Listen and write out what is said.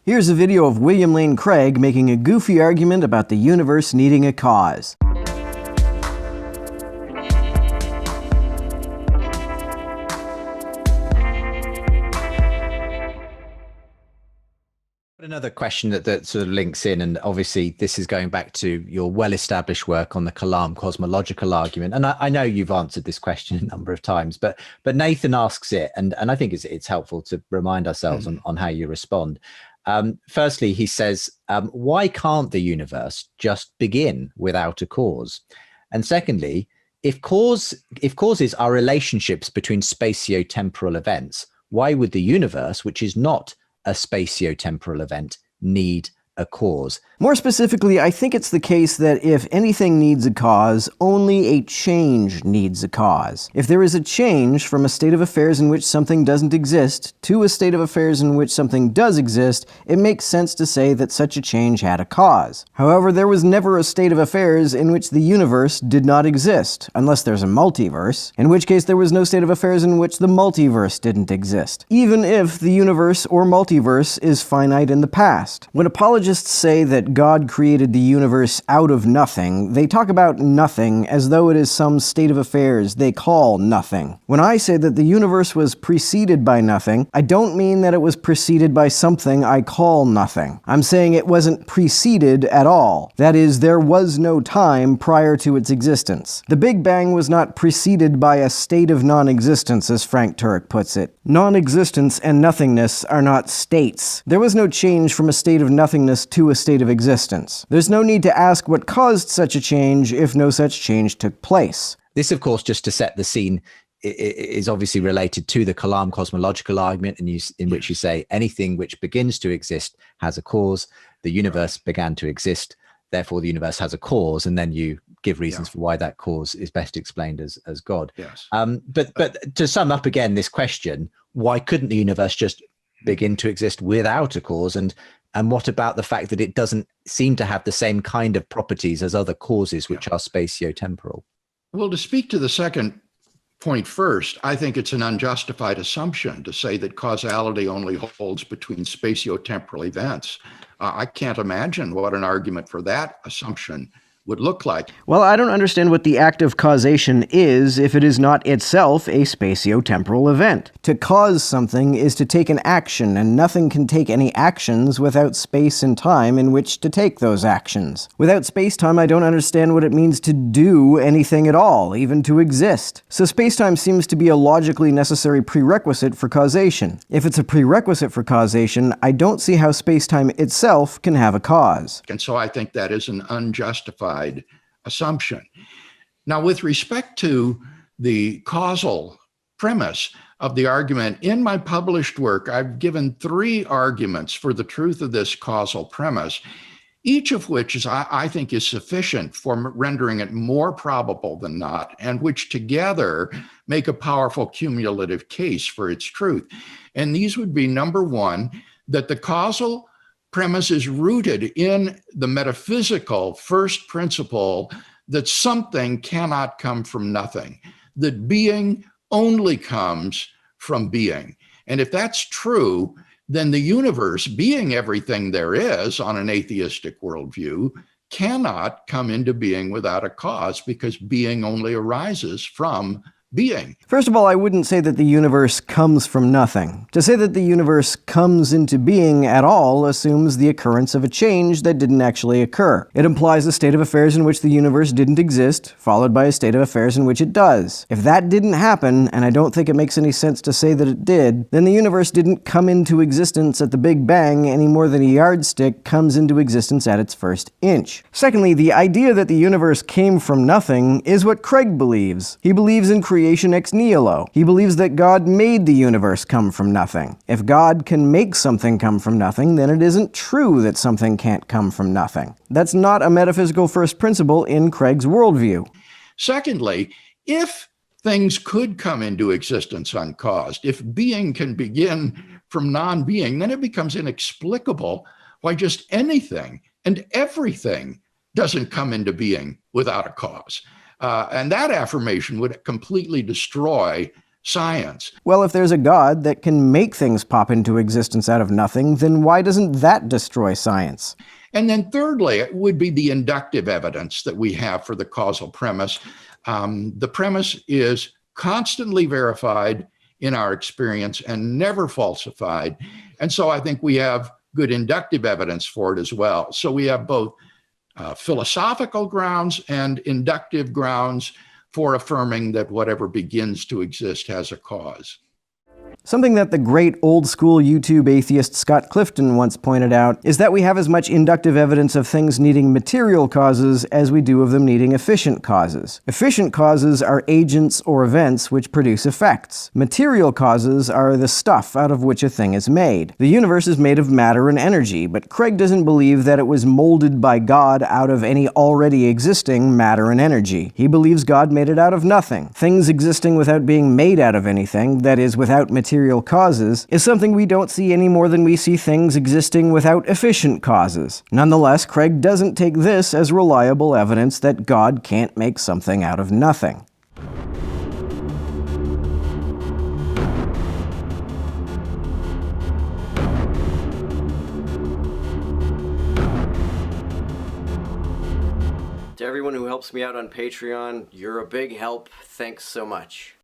Here's a video of William Lane Craig making a goofy argument about the universe needing a cause. Another question that sort of links in, and obviously this is going back to your well-established work on the Kalam cosmological argument. And I know you've answered this question a number of times, but Nathan asks it, and I think it's helpful to remind ourselves on how you respond. Firstly, he says, why can't the universe just begin without a cause? And secondly, if causes are relationships between spatio-temporal events, why would the universe, which is not a spatio-temporal event, need a cause? More specifically, I think it's the case that if anything needs a cause, only a change needs a cause. If there is a change from a state of affairs in which something doesn't exist to a state of affairs in which something does exist, it makes sense to say that such a change had a cause. However, there was never a state of affairs in which the universe did not exist, unless there's a multiverse, in which case there was no state of affairs in which the multiverse didn't exist, even if the universe or multiverse is finite in the past. When apologists say that God created the universe out of nothing, they talk about nothing as though it is some state of affairs they call nothing. When I say that the universe was preceded by nothing, I don't mean that it was preceded by something I call nothing. I'm saying it wasn't preceded at all. That is, there was no time prior to its existence. The Big Bang was not preceded by a state of non-existence, as Frank Turek puts it. Non-existence and nothingness are not states. There was no change from a state of nothingness to a state of existence. There's no need to ask what caused such a change if no such change took place. This, of course, just to set the scene, is obviously related to the Kalam cosmological argument, in which you say anything which begins to exist has a cause. The universe began to exist, therefore the universe has a cause, and then you give reasons for why that cause is best explained as God. Yes. But to sum up again this question, why couldn't the universe just begin to exist without a cause? And what about the fact that it doesn't seem to have the same kind of properties as other causes, which are spatio-temporal? Well, to speak to the second point first, I think it's an unjustified assumption to say that causality only holds between spatio-temporal events. I can't imagine what an argument for that assumption would look like. Well, I don't understand what the act of causation is if it is not itself a spatio-temporal event. To cause something is to take an action, and nothing can take any actions without space and time in which to take those actions. Without space-time, I don't understand what it means to do anything at all, even to exist. So space-time seems to be a logically necessary prerequisite for causation. If it's a prerequisite for causation, I don't see how space-time itself can have a cause. And so I think that is an unjustified assumption. Now, with respect to the causal premise of the argument, in my published work, I've given 3 arguments for the truth of this causal premise, each of which I think is sufficient for rendering it more probable than not, and which together make a powerful cumulative case for its truth. And these would be, number 1, that the causal premise is rooted in the metaphysical first principle that something cannot come from nothing, that being only comes from being. And if that's true, then the universe, being everything there is on an atheistic worldview, cannot come into being without a cause, because being only arises from being. First of all, I wouldn't say that the universe comes from nothing. To say that the universe comes into being at all assumes the occurrence of a change that didn't actually occur. It implies a state of affairs in which the universe didn't exist, followed by a state of affairs in which it does. If that didn't happen, and I don't think it makes any sense to say that it did, then the universe didn't come into existence at the Big Bang any more than a yardstick comes into existence at its first inch. Secondly, the idea that the universe came from nothing is what Craig believes. He believes in creation ex nihilo. He believes that God made the universe come from nothing. If God can make something come from nothing, then it isn't true that something can't come from nothing. That's not a metaphysical first principle in Craig's worldview. Secondly, if things could come into existence uncaused, if being can begin from non-being, then it becomes inexplicable why just anything and everything doesn't come into being without a cause. And that affirmation would completely destroy science. Well, if there's a God that can make things pop into existence out of nothing, then why doesn't that destroy science? And then thirdly, it would be the inductive evidence that we have for the causal premise. The premise is constantly verified in our experience and never falsified. And so I think we have good inductive evidence for it as well. So we have both philosophical grounds and inductive grounds for affirming that whatever begins to exist has a cause. Something that the great old-school YouTube atheist Scott Clifton once pointed out is that we have as much inductive evidence of things needing material causes as we do of them needing efficient causes. Efficient causes are agents or events which produce effects. Material causes are the stuff out of which a thing is made. The universe is made of matter and energy, but Craig doesn't believe that it was molded by God out of any already existing matter and energy. He believes God made it out of nothing. Things existing without being made out of anything, that is, without material causes, is something we don't see any more than we see things existing without efficient causes. Nonetheless, Craig doesn't take this as reliable evidence that God can't make something out of nothing. To everyone who helps me out on Patreon, you're a big help. Thanks so much.